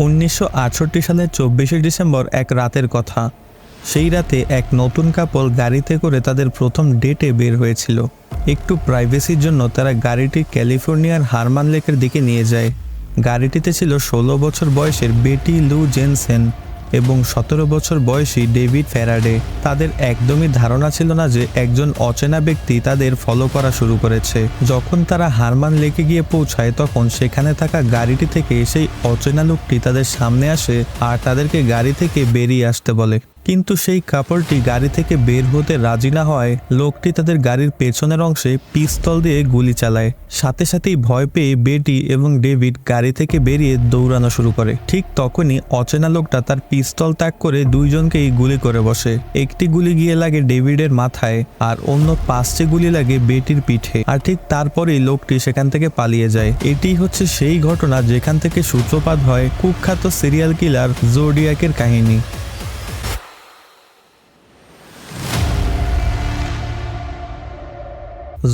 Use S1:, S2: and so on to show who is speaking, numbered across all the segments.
S1: 1968 সালের 24শে ডিসেম্বর এক রাতের কথা। সেই রাতে এক নতুন কাপল গাড়িতে করে তাদের প্রথম ডেটে বের হয়েছিল। একটু প্রাইভেসির জন্য তারা গাড়িটি ক্যালিফোর্নিয়ার হারমান লেকের দিকে নিয়ে যায়। গাড়িটিতে ছিল 16 বছর বয়সের বেটি লু জেনসেন এবং 17 বছর বয়সী ডেভিড ফ্যারাডে। তাদের একদমই ধারণা ছিল না যে একজন অচেনা ব্যক্তি তাদের ফলো করা শুরু করেছে। যখন তারা হারমান লেকে গিয়ে পৌঁছায় তখন সেখানে থাকা গাড়িটি থেকে সেই অচেনা লোকটি তাদের সামনে আসে আর তাদেরকে গাড়ি থেকে বেরিয়ে আসতে বলে। কিন্তু সেই কাপড়টি গাড়ি থেকে বের হতে রাজি না হওয়ায় লোকটি তাদের গাড়ির পেছনের অংশে পিস্তল দিয়ে গুলি চালায়। সাথে সাথেই ভয় পেয়ে বেটি এবং ডেভিড গাড়ি থেকে বেরিয়ে দৌড়ানো শুরু করে। ঠিক তখনই অচেনা লোকটা তার পিস্তল ত্যাগ করে দুইজনকেই গুলি করে বসে। একটি গুলি গিয়ে লাগে ডেভিডের মাথায় আর অন্য 5টি গুলি লাগে বেটির পিঠে। আর ঠিক তারপরেই লোকটি সেখান থেকে পালিয়ে যায়। এটি হচ্ছে সেই ঘটনা যেখান থেকে সূত্রপাত হয় কুখ্যাত সিরিয়াল কিলার জোডিয়াকের কাহিনী।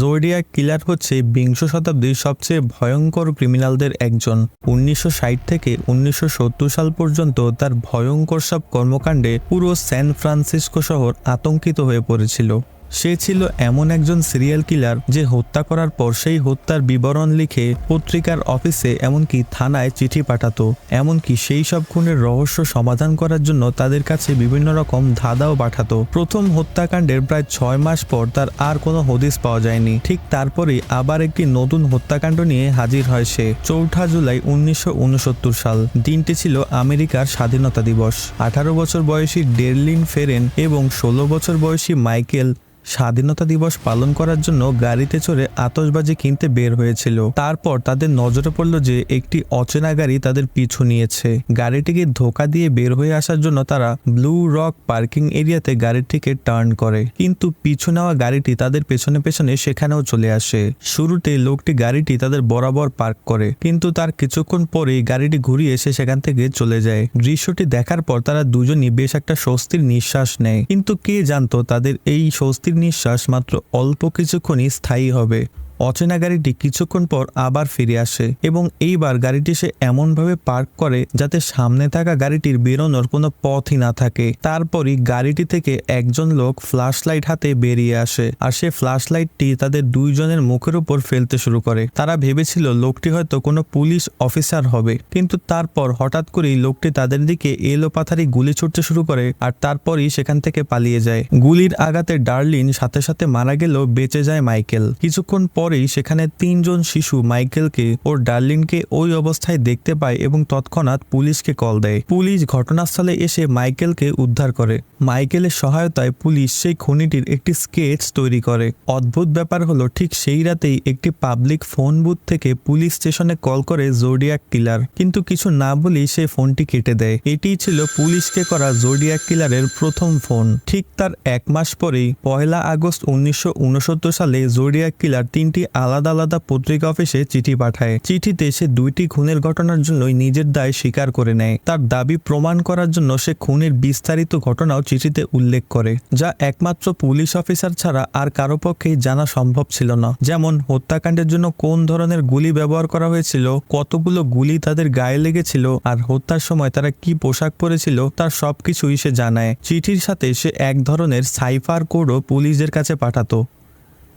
S1: জোডিয়াক কিলার হচ্ছে বিংশ শতাব্দীর সবচেয়ে ভয়ঙ্কর ক্রিমিনালদের একজন। 1960 থেকে 1970 সাল পর্যন্ত তার ভয়ঙ্কর সব কর্মকাণ্ডে পুরো স্যান ফ্রান্সিসকো শহর আতঙ্কিত হয়ে পড়েছিল। সে ছিল এমন একজন সিরিয়াল কিলার যে হত্যা করার পর সেই হত্যার বিবরণ লিখে পত্রিকার অফিসে এমনকি থানায় চিঠি পাঠাতো। এমনকি সেই সব খুনের রহস্য সমাধান করার জন্য তাদের কাছে বিভিন্ন রকম ধাঁধাও পাঠাতো। প্রথম হত্যাকাণ্ডের প্রায় 6 মাস পর তার আর কোনো হদিস পাওয়া যায়নি। ঠিক তারপরেই আবার একটি নতুন হত্যাকাণ্ড নিয়ে হাজির হয় সে। 4 জুলাই 1969 সাল। দিনটি ছিল আমেরিকার স্বাধীনতা দিবস। 18 বছর বয়সী ডেরলিন ফেরেন এবং 16 বছর বয়সী মাইকেল স্বাধীনতা দিবস পালন করার জন্য গাড়িতে চড়ে আতশবাজি কিনতে বের হয়েছিল। তারপর তাদের নজরে পড়ল যে একটি অচেনা গাড়ি তাদের পিছু নিয়েছে। গাড়িটিকে ধোঁকা দিয়ে বের হয়ে আসার জন্য তারা ব্লু রক পার্কিং এরিয়াতে গাড়িটিকে টার্ন করে, কিন্তু পিছু নেওয়া গাড়িটি তাদের পেছনে পেছনে সেখানেও চলে আসে। শুরুতে লোকটি গাড়িটি তাদের বরাবর পার্ক করে, কিন্তু তার কিছুক্ষণ পরেই গাড়িটি ঘুরিয়ে এসে সেখান থেকে চলে যায়। দৃশ্যটি দেখার পর তারা দুজনই বেশ একটা স্বস্তির নিঃশ্বাস নেয়, কিন্তু কে জানতো তাদের এই স্বস্তির নিঃশ্বাস মাত্র অল্প কিছুক্ষণই স্থায়ী হবে। অচেনা গাড়িটি কিছুক্ষণ পর আবার ফিরে আসে এবং এইবার গাড়িটি সে এমনভাবে পার্ক করে যাতে সামনে থাকা গাড়িটির বেরোনোর কোনো পথই না থাকে। তারপরই গাড়িটি থেকে একজন লোক ফ্ল্যাশ লাইট হাতে বেরিয়ে আসে আর সে ফ্ল্যাশ লাইটটি তাদের দুইজনের মুখের উপর ফেলতে শুরু করে। তারা ভেবেছিল লোকটি হয়তো কোনো পুলিশ অফিসার হবে, কিন্তু তারপর হঠাৎ করেই লোকটি তাদের দিকে এলোপাথারি গুলি ছুটতে শুরু করে আর তারপরই সেখান থেকে পালিয়ে যায়। গুলির আঘাতে ডার্লিন সাথে সাথে মারা গেলেও বেঁচে যায় মাইকেল। কিছুক্ষণ পরেই সেখানে 3 জন শিশু মাইকেলকে ও ডার্লিনকে ওই অবস্থায় দেখতে পায় এবং তৎক্ষণাৎ পুলিশকে কল দেয়। পুলিশ ঘটনাস্থলে এসে মাইকেলকে উদ্ধার করে। মাইকেলের সহায়তায় পুলিশ সেই খুনিটির একটি স্কেচ তৈরি করে। অদ্ভুত ব্যাপার হলো ঠিক সেই রাতেই একটি পাবলিক ফোন বুথ থেকে পুলিশ স্টেশনে কল করে জোডিয়াক কিলার, কিন্তু কিছু না বলেই সে ফোনটি কেটে দেয়। এটিই ছিল পুলিশকে করা জোডিয়াক কিলারের প্রথম ফোন। ঠিক তার 1 মাস পরেই 1 আগস্ট 1969 সালে জোডিয়াক কিলার 3টি আলাদা আলাদা পত্রিকা অফিসে চিঠি পাঠায়। চিঠিতে সে 2টি খুনের ঘটনার জন্যই নিজের দায় স্বীকার করে নেয়। তার দাবি প্রমাণ করার জন্য সে খুনের বিস্তারিত ঘটনাও চিঠিতে উল্লেখ করে, যা একমাত্র পুলিশ অফিসার ছাড়া আর কারো পক্ষেই জানা সম্ভব ছিল না। যেমন হত্যাকাণ্ডের জন্য কোন ধরনের গুলি ব্যবহার করা হয়েছিল, কতগুলো গুলি তাদের গায়ে লেগেছিল আর হত্যার সময় তারা কি পোশাক পরেছিল, তার সবকিছুই সে জানায়। চিঠির সাথে সে এক ধরনের সাইফার কোডও পুলিশদের কাছে পাঠাতো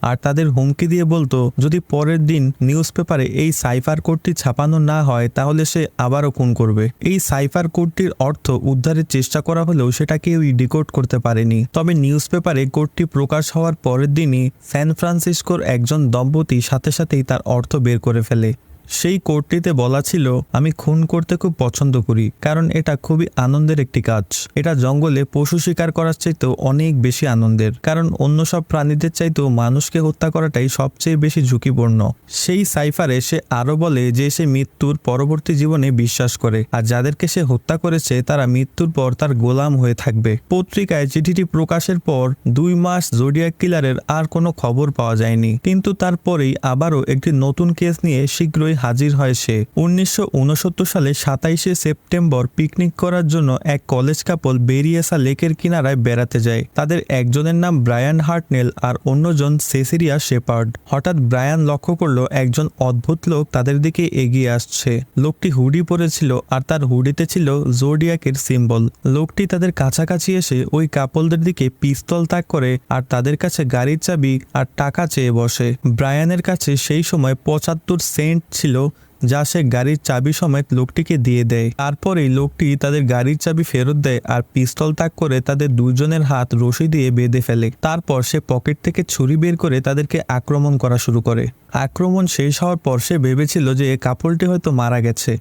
S1: আর তাদের হুমকি দিয়ে বলতো যদি পরের দিন নিউজ পেপারে এই সাইফার কোডটি ছাপানো না হয় তাহলে সে আবারও খুন করবে। এই সাইফার কোডটির অর্থ উদ্ধারের চেষ্টা করা হলেও সেটা কেউই ডিকোড করতে পারেনি। তবে নিউজ পেপারে কোডটি প্রকাশ হওয়ার পরের দিনই স্যান ফ্রান্সিসকোর একজন দম্পতি সাথে সাথেই তার অর্থ বের করে ফেলে। সেই কোডটিতে বলা ছিল, আমি খুন করতে খুব পছন্দ করি কারণ এটা খুবই আনন্দের একটি কাজ। এটা জঙ্গলে পশু শিকার করার চাইতেও অনেক বেশি আনন্দের, কারণ অন্য সব প্রাণীদের চাইতেও মানুষকে হত্যা করাটাই সবচেয়ে বেশি ঝুঁকিপূর্ণ। সেই সাইফারে সে আরো বলে যে সে মৃত্যুর পরবর্তী জীবনে বিশ্বাস করে আর যাদেরকে সে হত্যা করেছে তারা মৃত্যুর পর তার গোলাম হয়ে থাকবে। পত্রিকায় চিঠিটি প্রকাশের পর 2 মাস জোডিয়াক কিলারের আর কোনো খবর পাওয়া যায়নি, কিন্তু তারপরেই আবারও একটি নতুন কেস নিয়ে শীঘ্রই মতোই হাজির হয় সে। 1969 সালে 27শে সেপ্টেম্বর পিকনিক করার জন্য এক কলেজ কাপল বেরিয়েসা লেকের কিনারায় বেড়াতে যায়। তাদের একজনের নাম ব্রায়ান হার্টনেল আর অন্যজন সেসিলিয়া শেপার্ড। হঠাৎ ব্রায়ান লক্ষ্য করলো একজন অদ্ভুত লোক তাদের দিকে এগিয়ে আসছে। লোকটি হুডি পরেছিল আর তার হুডিতে ছিল জোডিয়াকের সিম্বল। লোকটি তাদের কাছাকাছি এসে ওই কাপলদের দিকে পিস্তল তাক করে আর তাদের কাছে গাড়ির চাবি আর টাকা চেয়ে বসে। ব্রায়ানের কাছে সেই সময় 75 সেন্ট ছিল, যা সে গাড়ির চাবি সমেত লোকটিকে দিয়ে দেয়। তারপরেই লোকটি তাদের গাড়ির চাবি ফেরত দেয় আর পিস্তল তাক করে তাদের দুজনের হাত রশি দিয়ে বেঁধে ফেলে। তারপর সে পকেট থেকে ছুরি বের করে তাদেরকে আক্রমণ করা শুরু করে। আক্রমণ শেষ হওয়ার পর সে ভেবেছিল যে কাপলটি হয়তো মারা গেছে,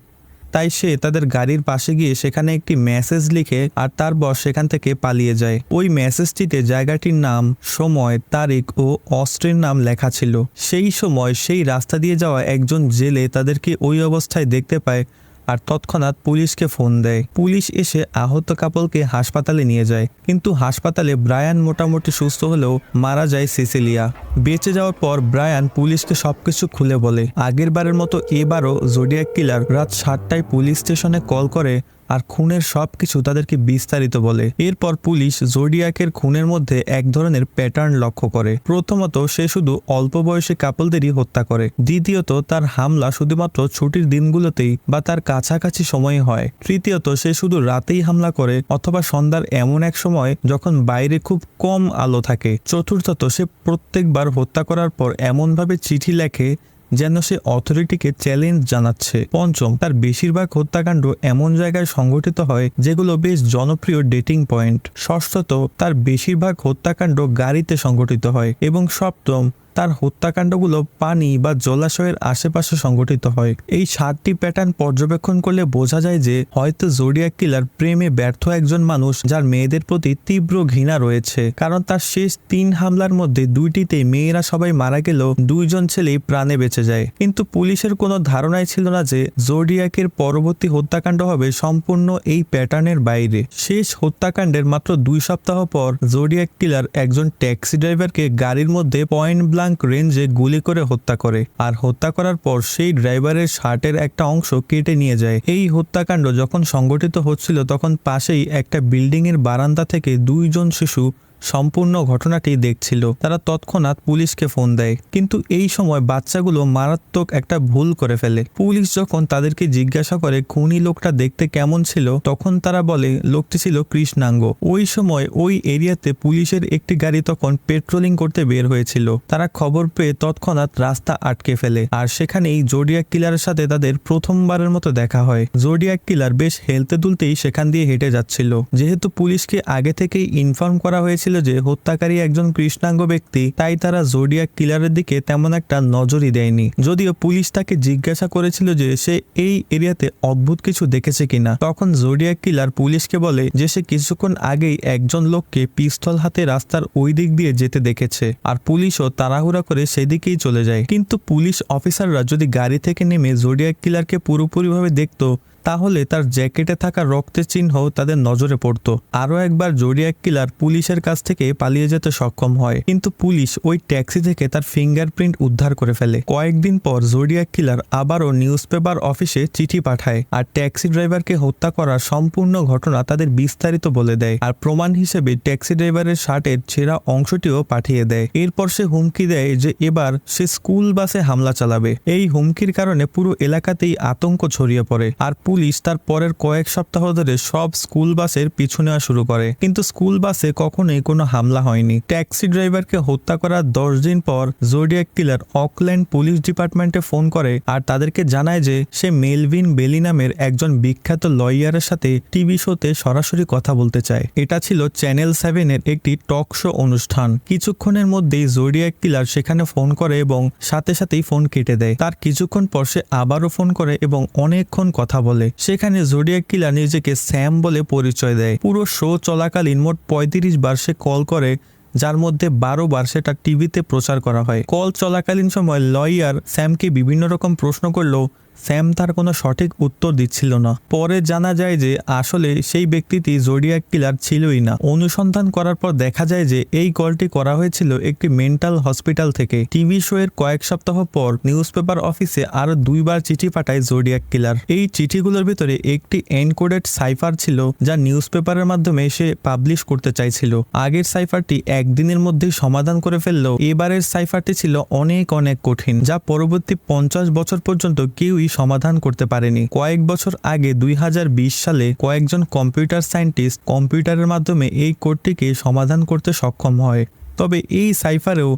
S1: তাই সে তাদের গাড়ির পাশে গিয়ে সেখানে একটি মেসেজ লিখে আর তারপর সেখান থেকে পালিয়ে যায়। ওই মেসেজটিতে জায়গাটির নাম, সময়, তারিখ ও অস্ত্রের নাম লেখা ছিল। সেই সময় সেই রাস্তা দিয়ে যাওয়া একজন জেলে তাদেরকে ওই অবস্থায় দেখতে পায় আর তৎক্ষণাৎ পুলিশকে ফোন দেয়। পুলিশ এসে আহত কাপলকে হাসপাতালে নিয়ে যায়, কিন্তু হাসপাতালে ব্রায়ান মোটামুটি সুস্থ হলেও মারা যায় সেসিলিয়া। বেঁচে যাওয়ার পর ব্রায়ান পুলিশকে সবকিছু খুলে বলে। আগের বারের মতো এবারও জোডিয়াক কিলার রাত 7টায় পুলিশ স্টেশনে কল করে আর খুনের সবকিছু তাদেরকে বিস্তারিত বলে। এরপর পুলিশ জোডিয়াকের খুনের মধ্যে এক ধরনের প্যাটার্ন লক্ষ্য করে। প্রথমত, সে শুধু অল্প বয়সী কাপলদেরই হত্যা করে। দ্বিতীয়ত, তার হামলা শুধুমাত্র ছুটির দিনগুলোতেই বা তার কাছাকাছি সময়ে হয়। তৃতীয়ত, সে শুধু রাতেই হামলা করে অথবা সন্ধ্যার এমন এক সময় যখন বাইরে খুব কম আলো থাকে। চতুর্থত, সে প্রত্যেকবার হত্যা করার পর এমনভাবে চিঠি লেখে যেন সে অথরিটিকে চ্যালেঞ্জ জানাচ্ছে। পঞ্চম, তার বেশিরভাগ হত্যাকাণ্ড এমন জায়গায় সংঘটিত হয় যেগুলো বেশ জনপ্রিয় ডেটিং পয়েন্ট। ষষ্ঠত, তার বেশিরভাগ হত্যাকাণ্ড গাড়িতে সংঘটিত হয়। এবং সপ্তম, তার হত্যাকাণ্ডগুলো পানি বা জলাশয়ের আশেপাশে সংঘটিত হয়। এই 7টি প্যাটার্ন পর্যবেক্ষণ করলে বোঝা যায় যে হয়তো জোডিয়াক কিলার প্রেমে ব্যর্থ একজন মানুষ যার মেয়েদের প্রতি তীব্র ঘৃণা রয়েছে, কারণ তার শেষ 3 হামলার মধ্যে 2টিতে মেয়েরা সবাই মারা গেলেও 2জন ছেলেই প্রাণে বেঁচে যায়। কিন্তু পুলিশের কোনো ধারণাই ছিল না যে জোডিয়াকের পরবর্তী হত্যাকাণ্ড হবে সম্পূর্ণ এই প্যাটার্নের বাইরে। শেষ হত্যাকাণ্ডের মাত্র 2 সপ্তাহ পর জোডিয়াক কিলার একজন ট্যাক্সি ড্রাইভারকে গাড়ির মধ্যে পয়েন্ট ব্ল্যাঙ্ক রেঞ্জে গুলি করে হত্যা করে, আর হত্যা করার পর সেই ড্রাইভারের শার্টের একটা অংশ কেটে নিয়ে যায়। এই হত্যাকাণ্ড যখন সংঘটিত হচ্ছিল তখন পাশেই একটা বিল্ডিং এর বারান্দা থেকে 2 জন শিশু সম্পূর্ণ ঘটনাটি দেখছিল। তারা তৎক্ষণাৎ পুলিশকে ফোন দেয়, কিন্তু এই সময় বাচ্চাগুলো মারাত্মক একটা ভুল করে ফেলে। পুলিশ যখন তাদেরকে জিজ্ঞাসা করে খুনি লোকটা দেখতে কেমন ছিল, তখন তারা বলে লোকটি ছিল কৃষ্ণাঙ্গ। ওই সময় ওই এরিয়াতে পুলিশের একটি গাড়ি তখন পেট্রোলিং করতে বের হয়েছিল। তারা খবর পেয়ে তৎক্ষণাৎ রাস্তা আটকে ফেলে, আর সেখানেই জোডিয়াক কিলারের সাথে তাদের প্রথমবারের মতো দেখা হয়। জোডিয়াক কিলার বেশ হেলতে দুলতেই সেখান দিয়ে হেঁটে যাচ্ছিল। যেহেতু পুলিশকে আগে থেকেই ইনফর্ম করা হয়েছিল যে হত্যাকারী একজন কৃষ্ণাঙ্গ ব্যক্তি, তাই তারা জোডিয়াক কিলারের দিকে তেমন একটা নজরই দেয়নি। যদিও পুলিশ তাকে জিজ্ঞাসা করেছিল যে সে এই এরিয়াতে অদ্ভুত কিছু দেখেছে কিনা, তখন জোডিয়াক কিলার পুলিশকে বলে যে সে কিছুক্ষণ আগেই একজন লোককে পিস্তল হাতে রাস্তার ওই দিক দিয়ে যেতে দেখেছে, আর পুলিশও তাড়াহুড়া করে সেদিকেই চলে যায়। কিন্তু পুলিশ অফিসাররা যদি গাড়ি থেকে নেমে জোডিয়াক কিলারকে পুরোপুরিভাবে দেখতো, তাহলে তার জ্যাকেটে থাকা রক্তের চিহ্ন তাদের নজরে পড়ত। আরও একবার জোডিয়াক কিলার পুলিশের কাছ থেকে পালিয়ে যেতে সক্ষম হয়, কিন্তু পুলিশ ওই ট্যাক্সি থেকে তার ফিঙ্গারপ্রিন্ট উদ্ধার করে ফেলে। কয়েকদিন পর জোডিয়াক কিলার আবারও নিউজপেপার অফিসে চিঠি পাঠায় আর ট্যাক্সি ড্রাইভারকে হত্যা করার সম্পূর্ণ ঘটনা তাদের বিস্তারিত বলে দেয়, আর প্রমাণ হিসেবে ট্যাক্সি ড্রাইভারের শার্টের ছেঁড়া অংশটিও পাঠিয়ে দেয়। এরপর সে হুমকি দেয় যে এবার সে স্কুল বাসে হামলা চালাবে। এই হুমকির কারণে পুরো এলাকাতেই আতঙ্ক ছড়িয়ে পড়ে, আর পুলিশ তার পরের কয়েক সপ্তাহ ধরে সব স্কুল বাসের পিছু নেওয়া শুরু করে, কিন্তু স্কুল বাসে কখনোই কোনো হামলা হয়নি। ট্যাক্সি ড্রাইভারকে হত্যা করার 10 দিন পর জোডিয়াক কিলার অকল্যান্ড পুলিশ ডিপার্টমেন্টে ফোন করে আর তাদেরকে জানায় যে সে মেলভিন বেলি নামের একজন বিখ্যাত লয়ারের সাথে টিভি শোতে সরাসরি কথা বলতে চায়। এটা ছিল চ্যানেল 7 এর একটি টক শো অনুষ্ঠান। কিছুক্ষণের মধ্যেই জোডিয়াক কিলার সেখানে ফোন করে এবং সাথে সাথেই ফোন কেটে দেয়। তার কিছুক্ষণ পর সে আবারও ফোন করে এবং অনেকক্ষণ কথা বলে। সেখানে জোডিয়াক কিলার নিজেকে স্যাম বলে পরিচয় দেয়। পুরো শো চলাকালীন মোট 35 বার সে কল করে, যার মধ্যে 12 বার সেটা টিভিতে প্রচার করা হয়। কল চলাকালীন সময় লয়ার স্যামকে বিভিন্ন রকম প্রশ্ন করলেও স্যাম তার কোনো সঠিক উত্তর দিচ্ছিল না। পরে জানা যায় যে আসলে সেই ব্যক্তিটি জোডিয়াক কিলার ছিলই না। অনুসন্ধান করার পর দেখা যায় যে এই কলটি করা হয়েছিল একটি মেন্টাল হসপিটাল থেকে। টিভি শো এর কয়েক সপ্তাহ পর নিউজপেপার অফিসে আরো 2বার চিঠি পাঠায় জোডিয়াক কিলার। এই চিঠিগুলোর ভিতরে একটি এনকোডেড সাইফার ছিল যা নিউজপেপারের মাধ্যমে সে পাবলিশ করতে চাইছিল। আগের সাইফারটি একদিনের মধ্যেই সমাধান করে ফেললেও এবারের সাইফারটি ছিল অনেক কঠিন, যা পরবর্তী 50 বছর পর্যন্ত কেউই সমাধান করতে পারেনি। কয়েক বছর আগে 2020 সালে কয়েকজন কম্পিউটার সায়েন্টিস্ট কম্পিউটারের মাধ্যমে এই কোডটিকে সমাধান করতে সক্ষম হয়। তবে এই সাইফারেও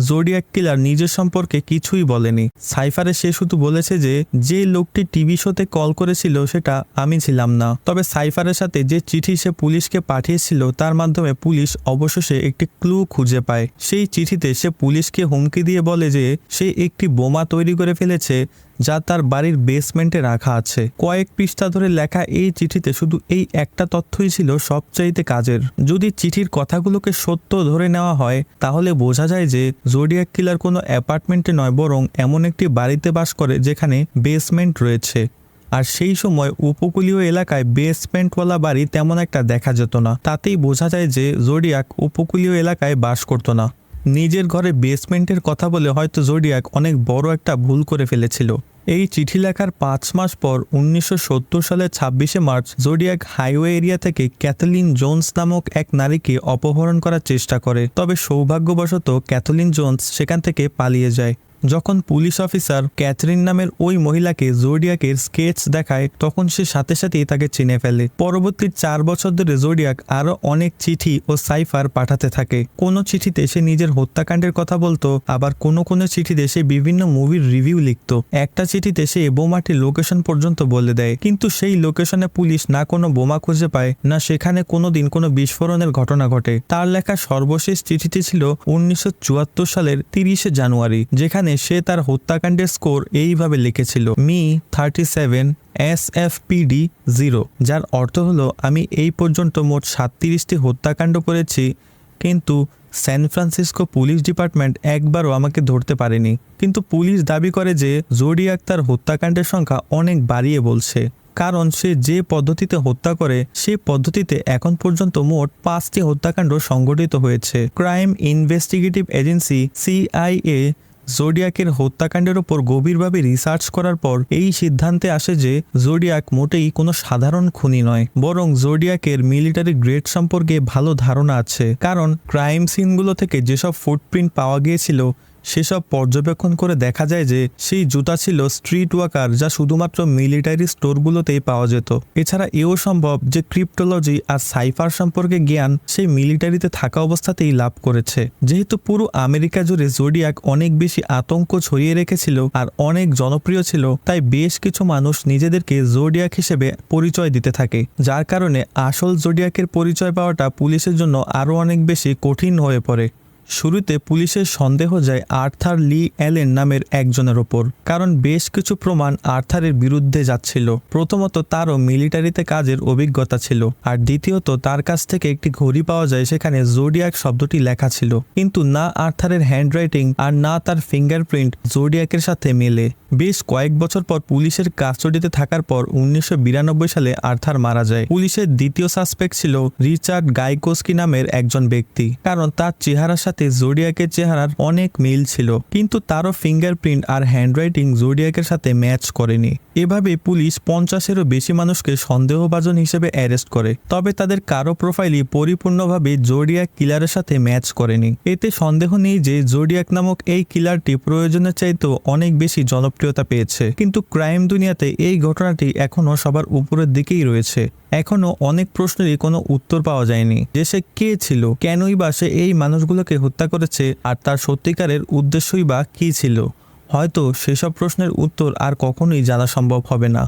S1: জোডিয়াক কিলার নিজের সম্পর্কে কিছুই বলেনি। সাইফারে সে শুধু বলেছে যে লোকটি টিভি শোতে কল করেছিল সেটা আমি ছিলাম না। তবে সাইফারের সাথে যে চিঠি সে পুলিশকে পাঠিয়েছিল তার মাধ্যমে পুলিশ অবশেষে একটি ক্লু খুঁজে পায়। সেই চিঠিতে সে পুলিশকে হুমকি দিয়ে বলে যে সে একটি বোমা তৈরি করে ফেলেছে যা তার বাড়ির বেসমেন্টে রাখা আছে। কয়েক পৃষ্ঠা ধরে লেখা এই চিঠিতে শুধু এই একটা তথ্যই ছিল সবচাইতে কাজের। যদি চিঠির কথাগুলোকে সত্য ধরে নেওয়া হয় তাহলে বোঝা যায় যে জোডিয়াক কিলার কোনো অ্যাপার্টমেন্টে নয় বরং এমন একটি বাড়িতে বাস করে যেখানে বেসমেন্ট রয়েছে। আর সেই সময় উপকূলীয় এলাকায় বেসমেন্টওয়ালা বাড়ি তেমন একটা দেখা যেত না। তাতেই বোঝা যায় যে জোডিয়াক উপকূলীয় এলাকায় বাস করতো না। নিজের ঘরে বেসমেন্টের কথা বলে হয়তো জোডিয়াক অনেক বড় একটা ভুল করে ফেলেছিল। এই চিঠি লেখার 5 মাস পর 1970 সালের 26শে মার্চ জোডিয়াক হাইওয়ে এরিয়া থেকে ক্যাথলিন জোন্স নামক এক নারীকে অপহরণ করার চেষ্টা করে। তবে সৌভাগ্যবশত ক্যাথলিন জোন্স সেখান থেকে পালিয়ে যায়। যখন পুলিশ অফিসার ক্যাথরিন নামের ওই মহিলাকে জোডিয়াকের স্কেচ দেখায় তখন সে সাথে সাথেই তাকে চিনে ফেলে। পরবর্তী 4 বছর ধরে জোডিয়াক আরো অনেক চিঠি ও সাইফার পাঠাতে থাকে। কোনো চিঠিতে সে নিজের হত্যাকাণ্ডের কথা বলতো, আবার কোনো চিঠিতে সে বিভিন্ন মুভির রিভিউ লিখতো। একটা চিঠিতে সে বোমাটির লোকেশন পর্যন্ত বলে দেয়, কিন্তু সেই লোকেশনে পুলিশ না কোনো বোমা খুঁজে পায় না সেখানে কোনোদিন কোনো বিস্ফোরণের ঘটনা ঘটে। তার লেখা সর্বশেষ চিঠিটি ছিল 1974 সালের 30শে জানুয়ারি, যেখানে সে তার হত্যাকাণ্ডের স্কোর এইভাবে লিখেছিল মি 37 SFPD 0, যার অর্থ হলো আমি এই পর্যন্ত মোট 37টি হত্যাকাণ্ড করেছি, কিন্তু স্যান ফ্রান্সিসকো পুলিশ ডিপার্টমেন্ট একবারও আমাকে ধরতে পারেনি। কিন্তু পুলিশ দাবি করে যে জোডিয়াক তার হত্যাকাণ্ডের সংখ্যা অনেক বাড়িয়ে বলছে, কারণ সে যে পদ্ধতিতে হত্যা করে সে পদ্ধতিতে এখন পর্যন্ত মোট 5টি হত্যাকাণ্ড সংঘটিত হয়েছে। ক্রাইম ইনভেস্টিগেটিভ এজেন্সি CIA জোডিয়াকের হত্যাকাণ্ডের ওপর গভীরভাবে রিসার্চ করার পর এই সিদ্ধান্তে আসে যে জোডিয়াক মোটেই কোনো সাধারণ খুনি নয়, বরং জোডিয়াকের মিলিটারি গ্রেড সম্পর্কে ভালো ধারণা আছে। কারণ ক্রাইম সিনগুলো থেকে যেসব ফুটপ্রিন্ট পাওয়া গিয়েছিল সেসব পর্যবেক্ষণ করে দেখা যায় যে সেই জুতা ছিল স্ট্রিট ওয়াকার, যা শুধুমাত্র মিলিটারি স্টোরগুলোতেই পাওয়া যেত। এছাড়া এও সম্ভব যে ক্রিপ্টোলজি আর সাইফার সম্পর্কে জ্ঞান সেই মিলিটারিতে থাকা অবস্থাতেই লাভ করেছে। যেহেতু পুরো আমেরিকা জুড়ে জোডিয়াক অনেক বেশি আতঙ্ক ছড়িয়ে রেখেছিল আর অনেক জনপ্রিয় ছিল, তাই বেশ কিছু মানুষ নিজেদেরকে জোডিয়াক হিসেবে পরিচয় দিতে থাকে, যার কারণে আসল জোডিয়াকের পরিচয় পাওয়াটা পুলিশের জন্য আরও অনেক বেশি কঠিন হয়ে পড়ে। শুরুতে পুলিশের সন্দেহ যায় আর্থার লি অ্যালেন নামের একজনের ওপর, কারণ বেশ কিছু প্রমাণ আর্থারের বিরুদ্ধে যাচ্ছিল। প্রথমত তারও মিলিটারিতে কাজের অভিজ্ঞতা ছিল, আর দ্বিতীয়ত তার কাছ থেকে একটি ঘড়ি পাওয়া যায় সেখানে জোডিয়াক শব্দটি লেখা ছিল, কিন্তু না আর্থারের হ্যান্ডরাইটিং আর না তার ফিঙ্গারপ্রিন্ট জোডিয়াকের সাথে মেলে। বেশ কয়েক বছর পর পুলিশের কাস্টডিতে থাকার পর 1992 সালে আর্থার মারা যায়। পুলিশের দ্বিতীয় সাসপেক্ট ছিল রিচার্ড গাইকোস্কি নামের একজন ব্যক্তি, কারণ তার চেহারার সাথে জোডিয়াকের চেহারার অনেক মিল ছিল, কিন্তু তারও ফিঙ্গারপ্রিন্ট আর হ্যান্ডরাইটিং জোডিয়াকের সাথে ম্যাচ করেনি। এভাবে পুলিশ 50-এরও বেশি মানুষকে সন্দেহভাজন হিসেবে অ্যারেস্ট করে, তবে তাদের কারো প্রোফাইলই পরিপূর্ণভাবে জোডিয়াক কিলারের সাথে ম্যাচ করেনি। এতে সন্দেহ নেই যে জোডিয়াক নামক এই কিলারটি প্রয়োজনের চাইতেও অনেক বেশি জনপ্রিয়তা পেয়েছে, কিন্তু ক্রাইম দুনিয়াতে এই ঘটনাটি এখনও সবার উপরের দিকেই রয়েছে। এখনও অনেক প্রশ্নেরই কোনো উত্তর পাওয়া যায়নি, যে সে কে ছিল, কেনই বা সে এই মানুষগুলোকে হত্যা করেছে, আর তার সত্যিকারের উদ্দেশ্যই বা কী ছিল। হয়তো সেসব প্রশ্নের উত্তর আর কখনোই জানা সম্ভব হবে না।